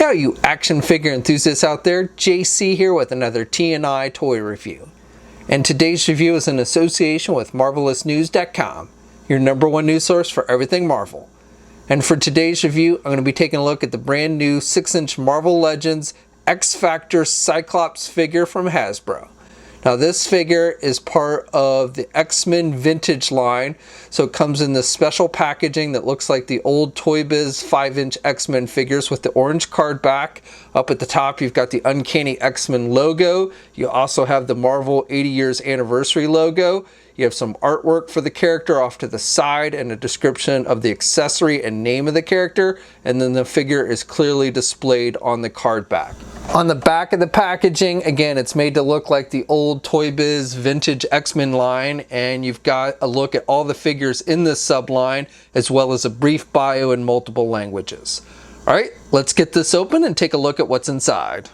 Howdy you action figure enthusiasts out there, JC here with another T&I toy review. And today's review is in association with MarvelousNews.com, your #1 news source for everything Marvel. And for today's review, I'm going to be taking a look at the brand new 6-inch Marvel Legends X-Factor Cyclops figure from Hasbro. Now this figure is part of the X-Men Vintage line, so it comes in this special packaging that looks like the old Toy Biz 5-inch X-Men figures with the orange card back. Up at the top you've got the Uncanny X-Men logo. You also have the Marvel 80 years anniversary logo. You have some artwork for the character off to the side and a description of the accessory and name of the character, and then the figure is clearly displayed on the card back. On the back of the packaging, again, it's made to look like the old Toy Biz Vintage X-Men line, and you've got a look at all the figures in this subline, as well as a brief bio in multiple languages. All right, let's get this open and take a look at what's inside.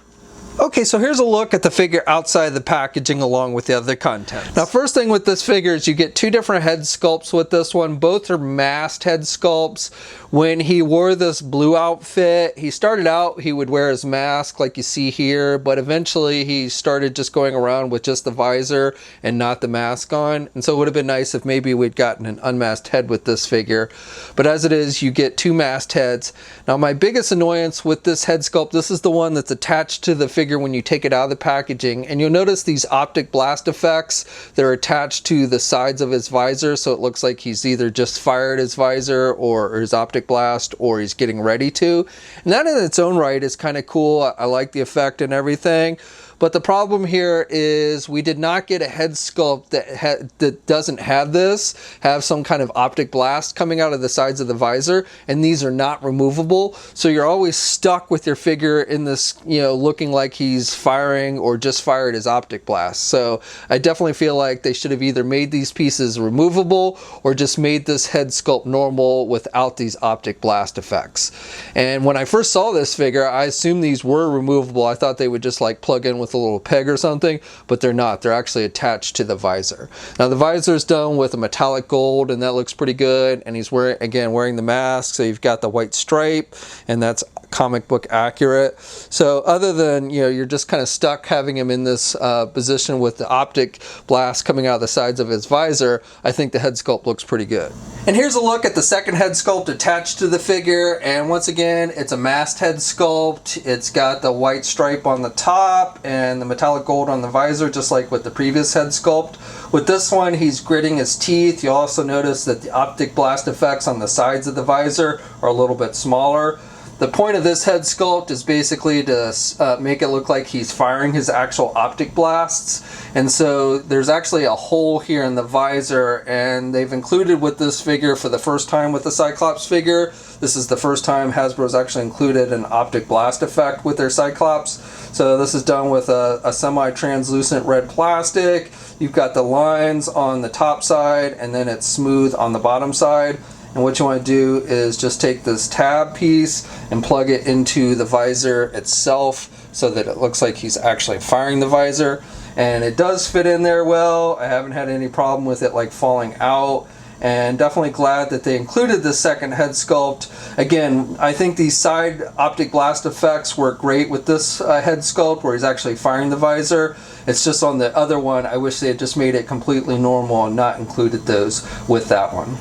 Okay, so here's a look at the figure outside the packaging along with the other contents. Now, first thing with this figure is you get two different head sculpts with this one. Both are masked head sculpts. When he wore this blue outfit, he started out, he would wear his mask like you see here, but eventually he started just going around with just the visor and not the mask on. And so it would have been nice if maybe we'd gotten an unmasked head with this figure. But as it is, you get two masked heads. Now, my biggest annoyance with this head sculpt, this is the one that's attached to the figure when you take it out of the packaging, and you'll notice these optic blast effects that are attached to the sides of his visor, so it looks like he's either just fired his visor or his optic blast, or he's getting ready to. And that in its own right is kind of cool. I like the effect and everything. But the problem here is we did not get a head sculpt that doesn't have some kind of optic blast coming out of the sides of the visor, and these are not removable. So you're always stuck with your figure in this, looking like he's firing or just fired his optic blast. So I definitely feel like they should have either made these pieces removable or just made this head sculpt normal without these optic blast effects. And when I first saw this figure, I assumed these were removable. I thought they would just like plug in with a little peg or something, but they're not. They're actually attached to the visor. Now the visor is done with a metallic gold, and that looks pretty good. And he's wearing the mask, so you've got the white stripe, and that's comic book accurate. So other than, you're just kind of stuck having him in this position with the optic blast coming out of the sides of his visor, I think the head sculpt looks pretty good. And here's a look at the second head sculpt attached to the figure, and once again, it's a masked head sculpt. It's got the white stripe on the top and the metallic gold on the visor, just like with the previous head sculpt. With this one, he's gritting his teeth. You'll also notice that the optic blast effects on the sides of the visor are a little bit smaller. The point of this head sculpt is basically to make it look like he's firing his actual optic blasts. And so there's actually a hole here in the visor, and they've included with this figure for the first time with the Cyclops figure. This is the first time Hasbro's actually included an optic blast effect with their Cyclops. So this is done with a semi-translucent red plastic. You've got the lines on the top side, and then it's smooth on the bottom side. And what you want to do is just take this tab piece and plug it into the visor itself so that it looks like he's actually firing the visor. And it does fit in there well. I haven't had any problem with it like falling out. And definitely glad that they included the second head sculpt. Again, I think these side optic blast effects work great with this head sculpt where he's actually firing the visor. It's just on the other one, I wish they had just made it completely normal and not included those with that one.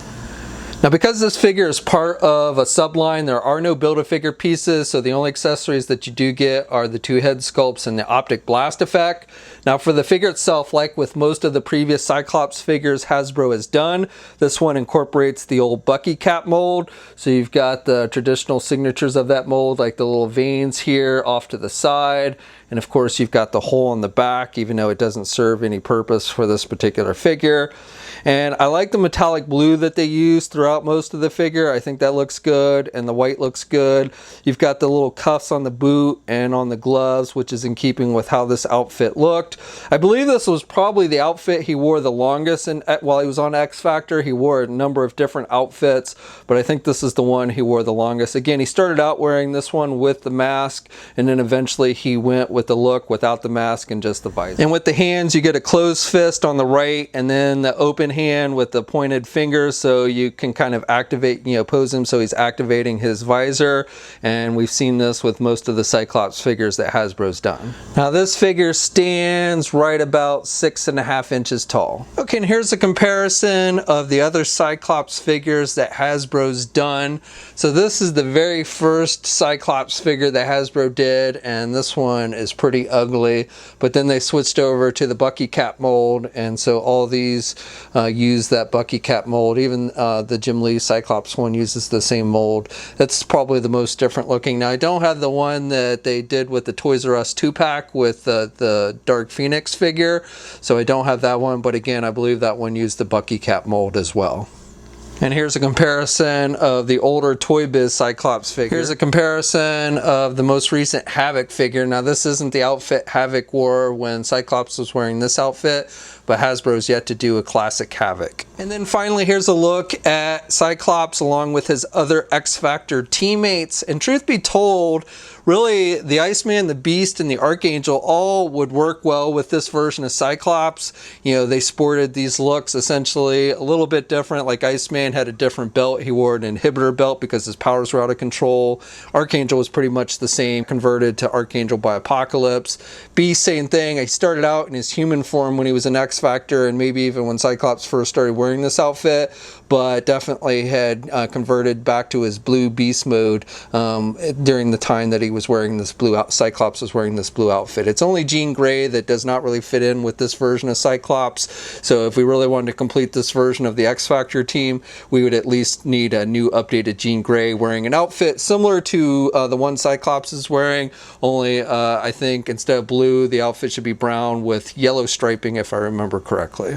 Now, because this figure is part of a subline, there are no Build-A-Figure pieces, so the only accessories that you do get are the two head sculpts and the optic blast effect. Now, for the figure itself, like with most of the previous Cyclops figures Hasbro has done, this one incorporates the old Bucky cap mold. So you've got the traditional signatures of that mold, like the little veins here off to the side. And of course, you've got the hole in the back, even though it doesn't serve any purpose for this particular figure. And I like the metallic blue that they use throughout most of the figure. I think that looks good, and the white looks good. You've got the little cuffs on the boot and on the gloves, which is in keeping with how this outfit looked. I believe this was probably the outfit he wore the longest while he was on X Factor. He wore a number of different outfits, but I think this is the one he wore the longest. Again, he started out wearing this one with the mask, and then eventually he went with the look without the mask and just the visor. And with the hands, you get a closed fist on the right, and then the open hand with the pointed fingers, so you can kind kind of activate, pose him so he's activating his visor. And we've seen this with most of the Cyclops figures that Hasbro's done. Now this figure stands right about 6.5 inches tall. Okay, and here's a comparison of the other Cyclops figures that Hasbro's done. So this is the very first Cyclops figure that Hasbro did, and this one is pretty ugly, but then they switched over to the Bucky Cap mold, and so all these use that Bucky Cap mold. Even the Jim Lee Cyclops one uses the same mold. That's probably the most different looking. Now I don't have the one that they did with the Toys R Us 2-pack with the Dark Phoenix figure, so I don't have that one, but again, I believe that one used the Bucky Cap mold as well. And here's a comparison of the older Toy Biz Cyclops figure. Here's a comparison of the most recent Havoc figure. Now this isn't the outfit Havoc wore when Cyclops was wearing this outfit, but Hasbro's yet to do a classic Havoc. And then finally, here's a look at Cyclops along with his other X-Factor teammates. And truth be told, really the Iceman, the Beast, and the Archangel all would work well with this version of Cyclops. They sported these looks essentially a little bit different. Like Iceman had a different belt. He wore an inhibitor belt because his powers were out of control. Archangel was pretty much the same, converted to Archangel by Apocalypse. Beast, same thing. He started out in his human form when he was an X-Factor, and maybe even when Cyclops first started wearing this outfit, but definitely had converted back to his blue beast mode during the time that he was wearing this blue Cyclops was wearing this blue outfit. It's only Jean Grey that does not really fit in with this version of Cyclops, so if we really wanted to complete this version of the X-Factor team, we would at least need a new updated Jean Grey wearing an outfit similar to the one Cyclops is wearing, only I think instead of blue, the outfit should be brown with yellow striping, if I remember correctly.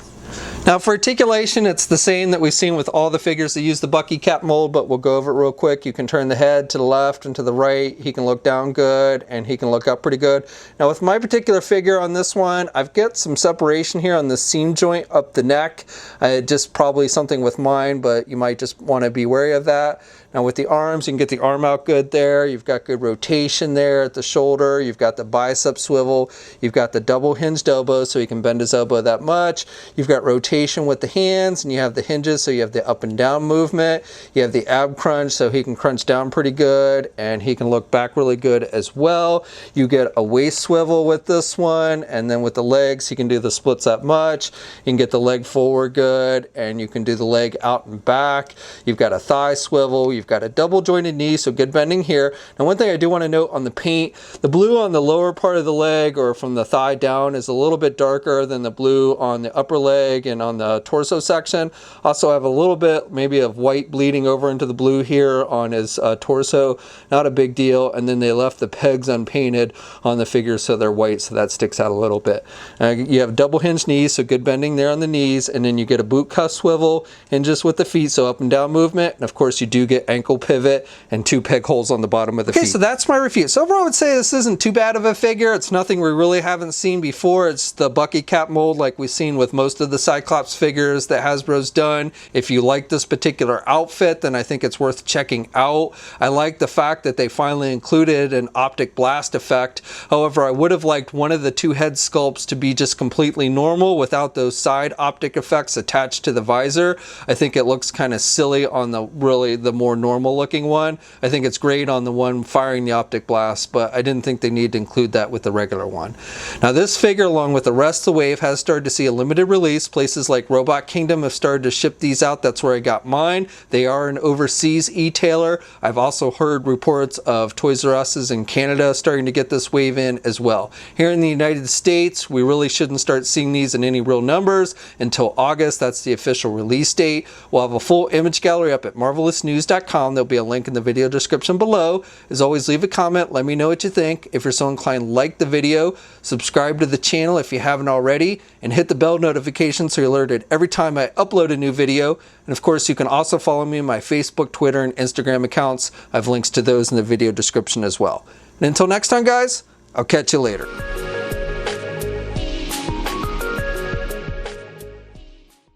Now for articulation, it's the same that we've seen with all the figures that use the Bucky Cap mold, but we'll go over it real quick. You can turn the head to the left and to the right. He can look down good, and he can look up pretty good. Now with my particular figure on this one, I've got some separation here on the seam joint up the neck. Just probably something with mine, but you might just want to be wary of that. Now with the arms, you can get the arm out good there. You've got good rotation there at the shoulder. You've got the bicep swivel. You've got the double hinged elbow, so he can bend his elbow that much. You've got rotation with the hands, and you have the hinges, so you have the up and down movement. You have the ab crunch, so he can crunch down pretty good, and he can look back really good as well. You get a waist swivel with this one, and then with the legs, he can do the splits that much. You can get the leg forward good, and you can do the leg out and back. You've got a thigh swivel. You've got a double jointed knee, so good bending here. Now one thing I do want to note on the paint, the blue on the lower part of the leg or from the thigh down is a little bit darker than the blue on the upper leg and on the torso section. Also have a little bit maybe of white bleeding over into the blue here on his torso, not a big deal. And then they left the pegs unpainted on the figure, so they're white, so that sticks out a little bit. You have double hinged knees, so good bending there on the knees, and then you get a boot cuff swivel, hinges with the feet, so up and down movement, and of course you do get ankle pivot and 2 peg holes on the bottom of the feet. Okay, so that's my review. So overall I would say this isn't too bad of a figure. It's nothing we really haven't seen before. It's the Bucky Cap mold like we've seen with most of the Cyclops figures that Hasbro's done. If you like this particular outfit, then I think it's worth checking out. I like the fact that they finally included an optic blast effect. However, I would have liked one of the 2 head sculpts to be just completely normal without those side optic effects attached to the visor. I think it looks kind of silly on the more normal looking one. I think it's great on the one firing the optic blast, but I didn't think they need to include that with the regular one. Now this figure, along with the rest of the wave, has started to see a limited release. Places like Robot Kingdom have started to ship these out. That's where I got mine. They are an overseas e-tailer. I've also heard reports of Toys R Us's in Canada starting to get this wave in as well. Here in the United States, we really shouldn't start seeing these in any real numbers until August. That's the official release date. We'll have a full image gallery up at marvelousnews.com. There'll be a link in the video description below. As always, leave a comment. Let me know what you think. If you're so inclined, like the video, subscribe to the channel if you haven't already, and hit the bell notification so you're alerted every time I upload a new video. And of course, you can also follow me on my Facebook, Twitter, and Instagram accounts. I have links to those in the video description as well. And until next time, guys, I'll catch you later.